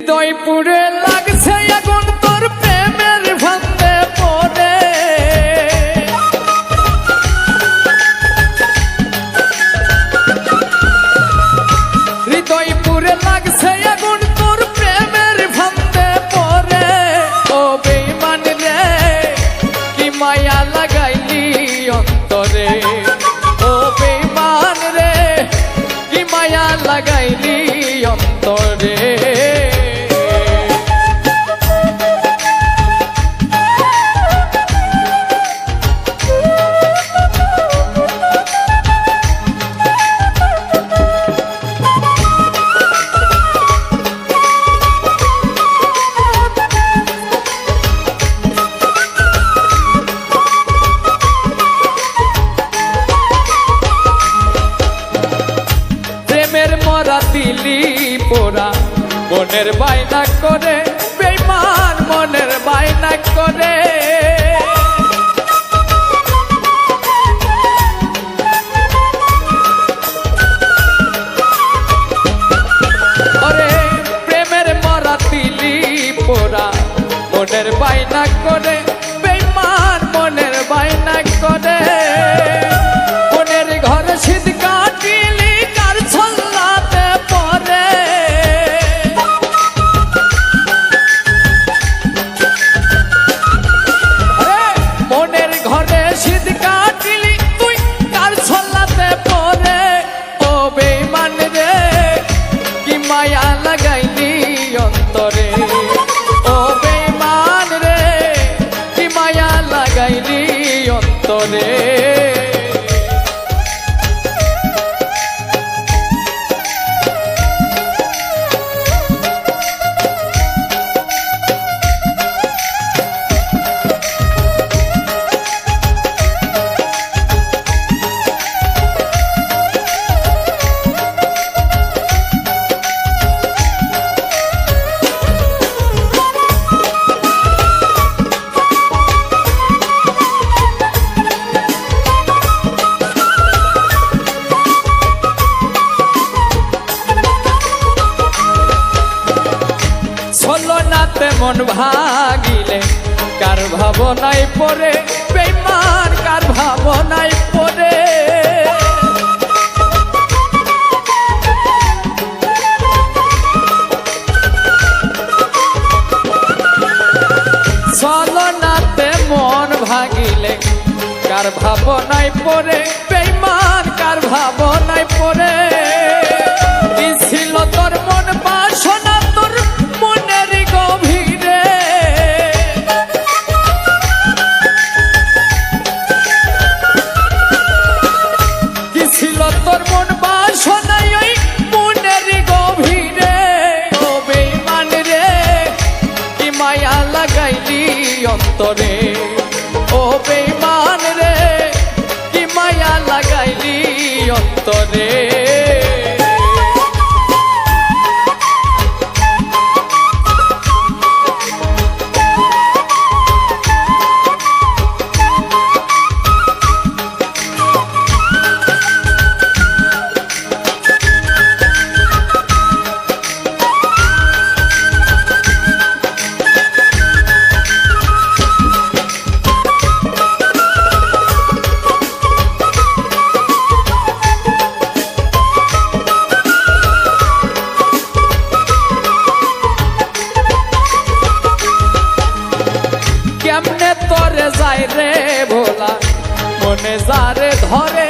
হৃদয়পুরে লাগছে আগুন তোর প্রেমের ফান্দে পড়ে। হৃদয়পুরে লাগছে আগুন তোর প্রেমের ফান্দে পড়ে। ও বেঈমান রে কি মায়া লাগাইলি অন্তরে। ও বেঈমান রে কি মায়া লাগাইলি অন্তরে। দিলি পোড়া মনের বাইনা করে বেঈমান মনের বাইনা করে। ওরে প্রেমের মরা দিলি পোড়া মনের বাইনা করে বেঈমান মনের বাইনা করে। মনের ঘরে শীত কাটিলি কার ছল্লাতে পরে। মনের ঘরে শীত কাটিলি তুই কার ছল্লাতে পরে। ও বেঈমান রে কি মায়া লাগাইলি অন্তরে। ও বেঈমান রে কি মায়া লাগাইলি অন্তরে। ছলনাতে মন ভাগিলে কার ভাবনায় পড়ে বেঈমান কার ভাবনায় পড়ে। ছলনাতে মন ভাগিলে কার ভাবনায় পড়ে বেঈমান কার ভাবনায় পড়ে। কি ছিল তোর মন বাসনা তোর মনের গভীরে। কি ছিল তোর মন বাসনা ওই মনের গভীরে। ও বেঈমান রে কি মায়া লাগাইলি অন্তরে। ও বেঈমান রে কি মায়া লাগাইলি অন্তরে। কেমনে তরে যায় রে ভোলা মনে যারে ধরে।